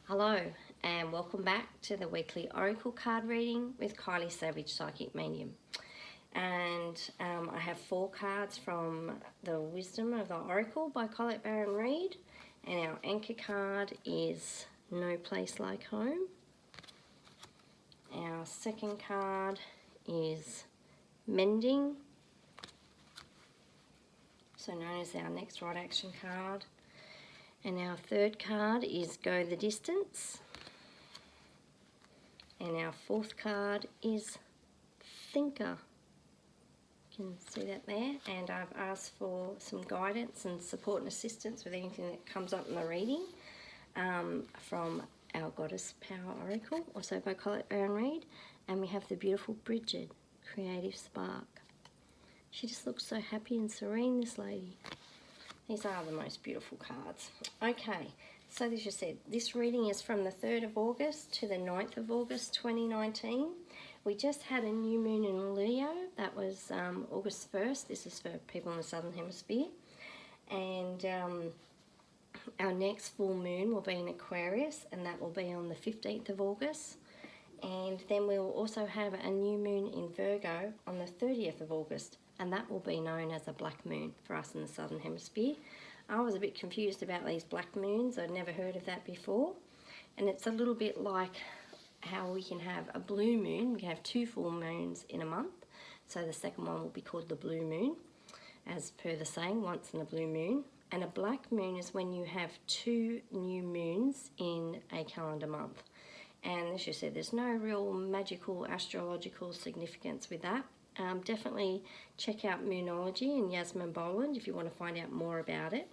Hello and welcome back to the weekly Oracle card reading with Kylie Savage, Psychic Medium. And I have 4 cards from the Wisdom of the Oracle by Colette Baron-Reid. And our anchor card is No Place Like Home. Our second card is Mending, so known as our next right action card. And our third card is Go the Distance. And our fourth card is Thinker. You can see that there. And I've asked for some guidance and support and assistance with anything that comes up in the reading from our Goddess Power Oracle, also by Colette Baron-Reid. And we have the beautiful Bridget, Creative Spark. She just looks so happy and serene, this lady. These are the most beautiful cards. Okay, so as you said, this reading is from the 3rd of August to the 9th of August 2019. We just had a new moon in Leo. That was August 1st. This is for people in the Southern Hemisphere. And our next full moon will be in Aquarius, and that will be on the 15th of August. And then we'll also have a new moon in Virgo on the 30th of August. And that will be known as a black moon for us in the Southern Hemisphere. I was a bit confused about these black moons. I'd never heard of that before. And it's a little bit like how we can have a blue moon. We can have 2 full moons in a month. So the second one will be called the blue moon, as per the saying, once in a blue moon. And a black moon is when you have 2 new moons in a calendar month. And as you said, there's no real magical astrological significance with that. Definitely check out Moonology and Yasmin Boland if you want to find out more about it.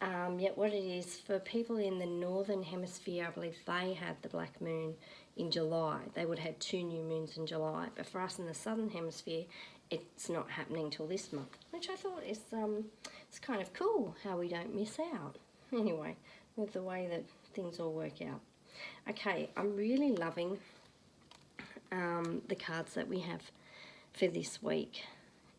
Yet what it is, for people in the Northern Hemisphere, I believe they had the black moon in July. They would have had 2 new moons in July. But for us in the Southern Hemisphere, it's not happening till this month, which I thought is it's kind of cool how we don't miss out. Anyway, with the way that things all work out. Okay, I'm really loving the cards that we have for this week,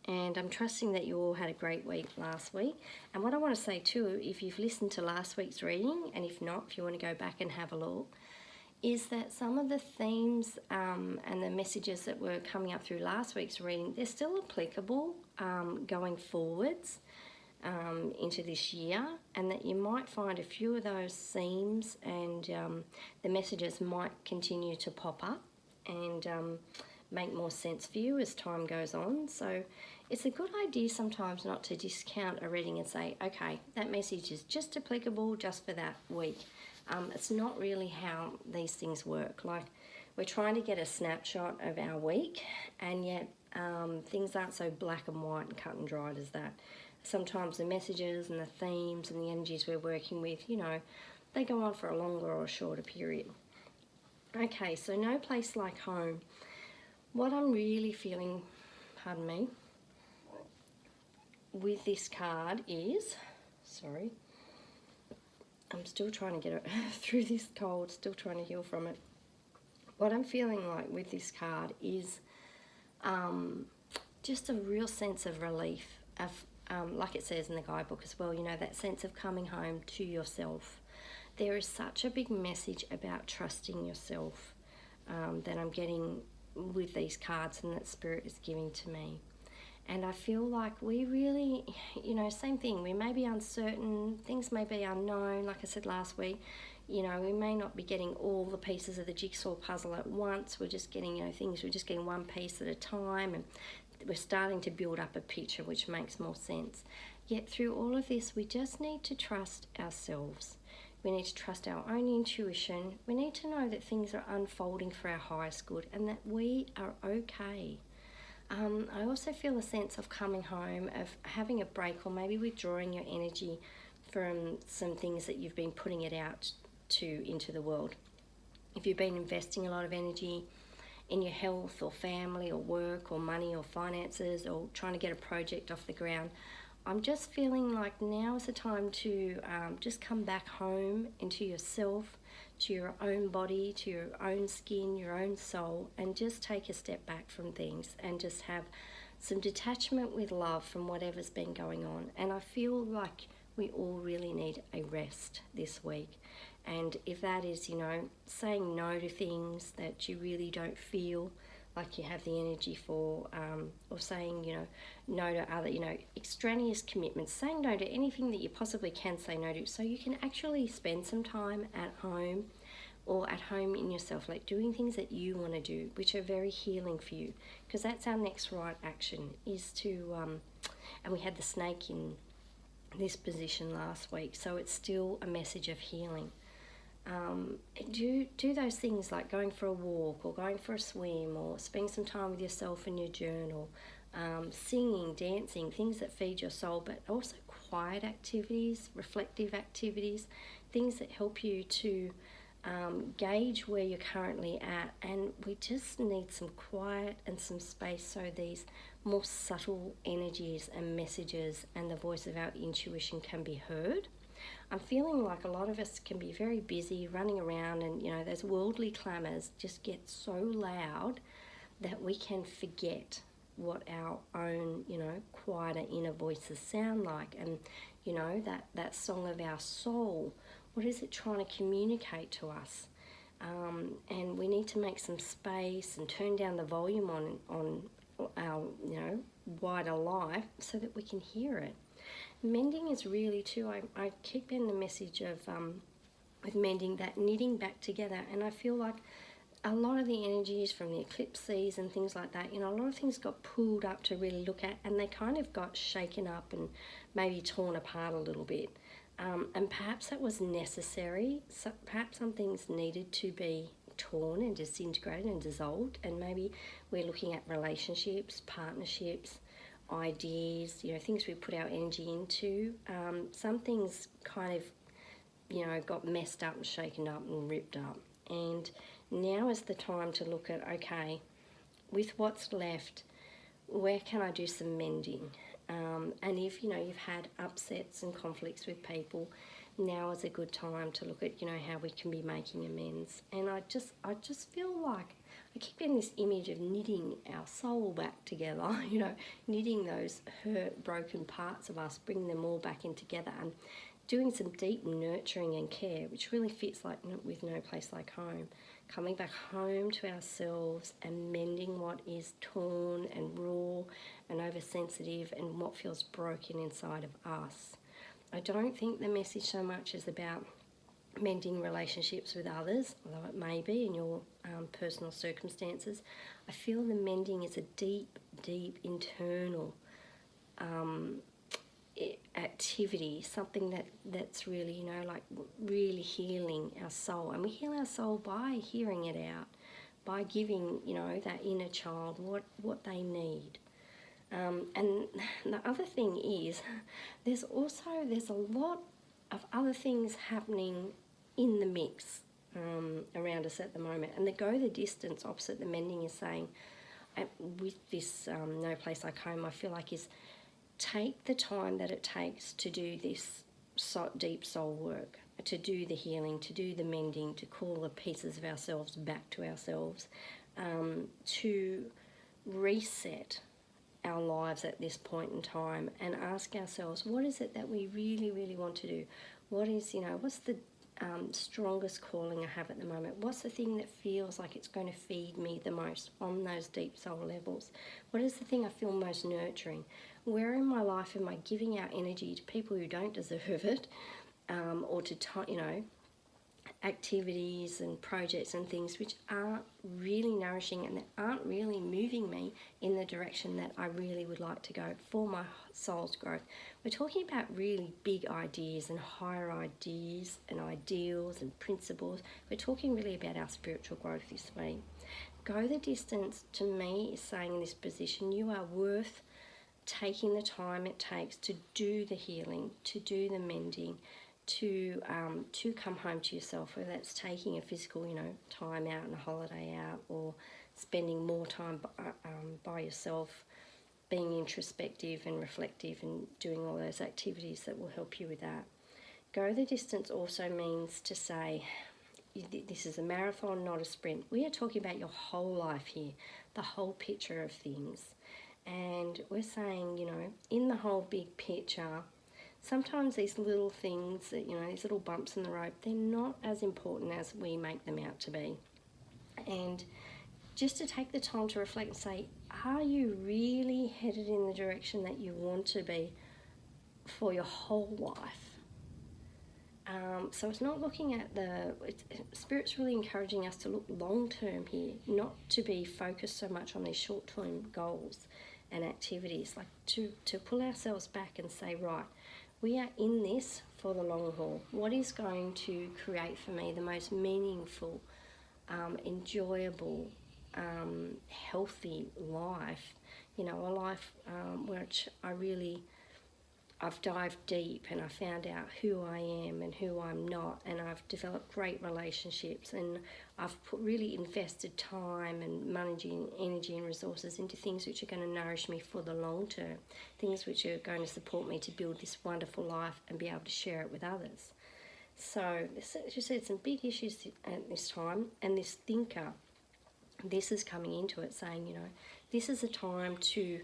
and I'm trusting that you all had a great week last week. And what I want to say too, if you've listened to last week's reading, and if not, if you want to go back and have a look, is that some of the themes and the messages that were coming up through last week's reading, they're still applicable going forwards into this year, and that you might find a few of those themes and the messages might continue to pop up and make more sense for you as time goes on. So it's a good idea sometimes not to discount a reading and say, okay, that message is just applicable just for that week. It's not really how these things work. Like, we're trying to get a snapshot of our week, and yet things aren't so black and white and cut and dried as that. Sometimes the messages and the themes and the energies we're working with, you know, they go on for a longer or a shorter period. Okay, so No Place Like Home. What I'm really feeling, pardon me, with this card is, sorry, I'm still trying to get it through this cold, still trying to heal from it. What I'm feeling like with this card is just a real sense of relief, of like it says in the guidebook as well, you know, that sense of coming home to yourself. There is such a big message about trusting yourself that I'm getting with these cards and that Spirit is giving to me. And I feel like we really, you know, same thing, we may be uncertain, things may be unknown, like I said last week, you know, we may not be getting all the pieces of the jigsaw puzzle at once. We're just getting, you know, we're just getting one piece at a time, and we're starting to build up a picture which makes more sense. Yet through all of this, we just need to trust ourselves. We need to trust our own intuition. We need to know that things are unfolding for our highest good and that we are okay. I also feel a sense of coming home, of having a break, or maybe withdrawing your energy from some things that you've been putting it out to into the world. If you've been investing a lot of energy in your health or family or work or money or finances or trying to get a project off the ground, I'm just feeling like now is the time to just come back home into yourself, to your own body, to your own skin, your own soul, and just take a step back from things and just have some detachment with love from whatever's been going on. And I feel like we all really need a rest this week. And if that is, you know, saying no to things that you really don't feel like you have the energy for, or saying, you know, no to other, you know, extraneous commitments, saying no to anything that you possibly can say no to, so you can actually spend some time at home or at home in yourself, like doing things that you want to do, which are very healing for you, because that's our next right action, is to, and we had the snake in this position last week, so it's still a message of healing. Do those things like going for a walk or going for a swim or spending some time with yourself in your journal, singing, dancing, things that feed your soul, but also quiet activities, reflective activities, things that help you to gauge where you're currently at. And we just need some quiet and some space so these more subtle energies and messages and the voice of our intuition can be heard. I'm feeling like a lot of us can be very busy running around, and you know, those worldly clamours just get so loud that we can forget what our own, you know, quieter inner voices sound like. And you know, that song of our soul, what is it trying to communicate to us? And we need to make some space and turn down the volume on our, you know, wider life so that we can hear it. Mending is really too, I keep in the message of with mending, that knitting back together, and I feel like a lot of the energies from the eclipses and things like that, you know, a lot of things got pulled up to really look at, and they kind of got shaken up and maybe torn apart a little bit. And perhaps that was necessary. So perhaps some things needed to be torn and disintegrated and dissolved, and maybe we're looking at relationships, partnerships, ideas, you know, things we put our energy into. Some things kind of, you know, got messed up and shaken up and ripped up. And now is the time to look at, okay, with what's left, where can I do some mending? And if, you know, you've had upsets and conflicts with people, now is a good time to look at, you know, how we can be making amends. And I just feel like I keep getting this image of knitting our soul back together, you know, knitting those hurt, broken parts of us, bringing them all back in together, and doing some deep nurturing and care, which really fits like with No Place Like Home. Coming back home to ourselves and mending what is torn and raw and oversensitive and what feels broken inside of us. I don't think the message so much is about mending relationships with others, although it may be in your personal circumstances. I feel the mending is a deep, deep internal activity, something that's really, you know, like really healing our soul. And we heal our soul by hearing it out, by giving, you know, that inner child what they need. And the other thing is, there's a lot of other things happening in the mix around us at the moment. And the go the distance opposite the mending is saying, with this No Place Like Home, I feel like is take the time that it takes to do this deep soul work, to do the healing, to do the mending, to call the pieces of ourselves back to ourselves, to reset our lives at this point in time and ask ourselves, what is it that we really, really want to do? What is, you know, what's the strongest calling I have at the moment? What's the thing that feels like it's going to feed me the most on those deep soul levels? What is the thing I feel most nurturing? Where in my life am I giving out energy to people who don't deserve it, or to, you know, activities and projects and things which aren't really nourishing and that aren't really moving me in the direction that I really would like to go for my soul's growth. We're talking about really big ideas and higher ideas and ideals and principles. We're talking really about our spiritual growth this week. Go the distance, to me, is saying in this position, you are worth taking the time it takes to do the healing, to do the mending, to come home to yourself, whether that's taking a physical, you know, time out and a holiday out, or spending more time by yourself, being introspective and reflective and doing all those activities that will help you with that. Go the distance also means to say, this is a marathon, not a sprint. We are talking about your whole life here, the whole picture of things. And we're saying, you know, in the whole big picture, sometimes these little things that, these little bumps in the road, they're not as important as we make them out to be. And just to take the time to reflect and say, are you really headed in the direction that you want to be for your whole life? So it's not looking at Spirit's really encouraging us to look long term here, not to be focused so much on these short term goals and activities, like to pull ourselves back and say, right, we are in this for the long haul. What is going to create for me the most meaningful, enjoyable, healthy life? A life which I've dived deep and I found out who I am and who I'm not, and I've developed great relationships, and I've really invested time and money, energy and resources into things which are going to nourish me for the long term, things which are going to support me to build this wonderful life and be able to share it with others. So, as you said, some big issues at this time, and this thinker, this is coming into it saying, this is a time to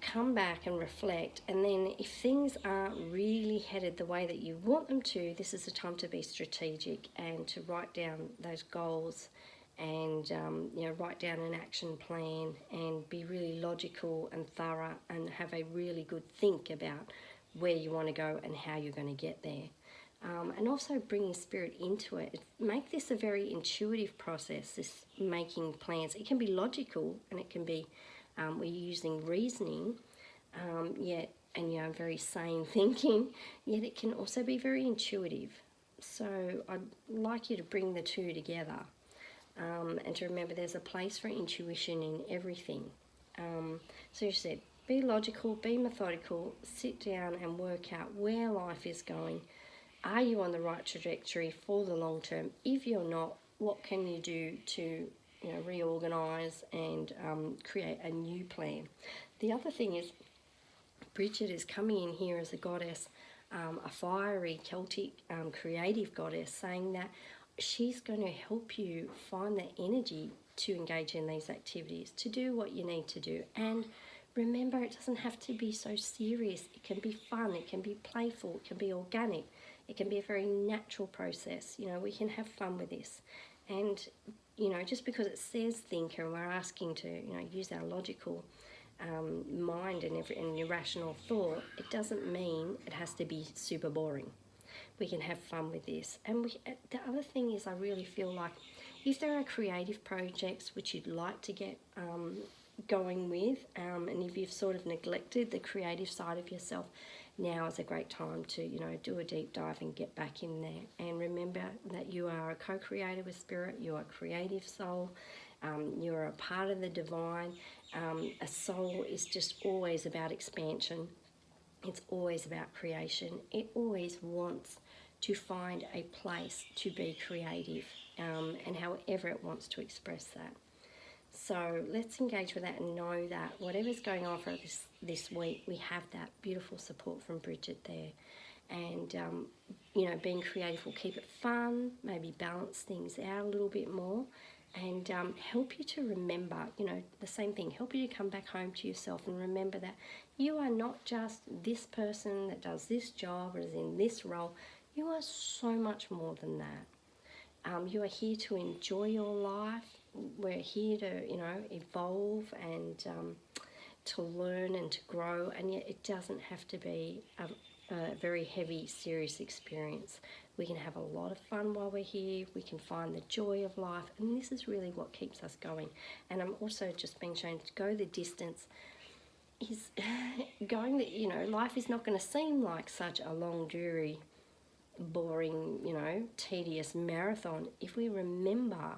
come back and reflect, and then if things aren't really headed the way that you want them to, this is the time to be strategic and to write down those goals and write down an action plan and be really logical and thorough and have a really good think about where you want to go and how you're going to get there. And also bringing Spirit into it. Make this a very intuitive process, this making plans. It can be logical and it can be we're using reasoning, very sane thinking, yet it can also be very intuitive. So I'd like you to bring the two together and to remember there's a place for intuition in everything. So you said, be logical, be methodical, sit down and work out where life is going. Are you on the right trajectory for the long term? If you're not, what can you do to reorganise and create a new plan? The other thing is, Bridget is coming in here as a goddess, a fiery Celtic creative goddess, saying that she's going to help you find the energy to engage in these activities, to do what you need to do. And remember, it doesn't have to be so serious. It can be fun, it can be playful, it can be organic, it can be a very natural process. We can have fun with this. And just because it says thinker and we're asking to, use our logical mind and your rational thought, it doesn't mean it has to be super boring. We can have fun with this. And the other thing is, I really feel like if there are creative projects which you'd like to get going with, and if you've sort of neglected the creative side of yourself, now is a great time to do a deep dive and get back in there. And remember that you are a co-creator with Spirit. You are a creative soul. You are a part of the divine. A soul is just always about expansion. It's always about creation. It always wants to find a place to be creative, and however it wants to express that. So let's engage with that and know that whatever's going on for this week, we have that beautiful support from Bridget there. And, being creative will keep it fun, maybe balance things out a little bit more, and help you to remember, the same thing, help you to come back home to yourself and remember that you are not just this person that does this job or is in this role. You are so much more than that. You are here to enjoy your life. We're here to, evolve and to learn and to grow, and yet it doesn't have to be a very heavy, serious experience. We can have a lot of fun while we're here. We can find the joy of life, and this is really what keeps us going. And I'm also just being shown to go the distance is going that, life is not going to seem like such a long, dreary, boring, tedious marathon if we remember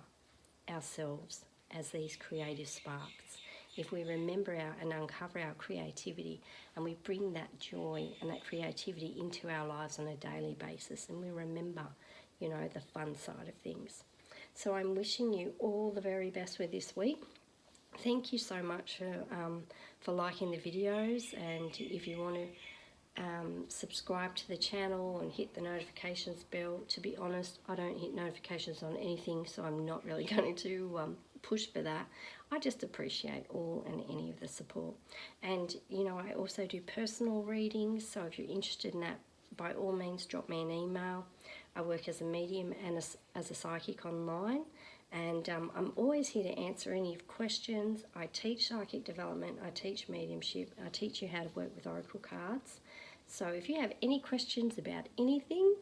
ourselves as these creative sparks. If we remember and uncover our creativity, and we bring that joy and that creativity into our lives on a daily basis, and we remember, the fun side of things. So I'm wishing you all the very best with this week. Thank you so much for liking the videos, and if you want to subscribe to the channel and hit the notifications bell. To be honest, I don't hit notifications on anything, so I'm not really going to push for that. I just appreciate all and any of the support. And, you know, I also do personal readings, so if you're interested in that, by all means, drop me an email. I work as a medium and as a psychic online, and I'm always here to answer any questions. I teach psychic development, I teach mediumship, I teach you how to work with oracle cards. So if you have any questions about anything,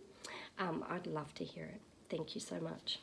I'd love to hear it. Thank you so much.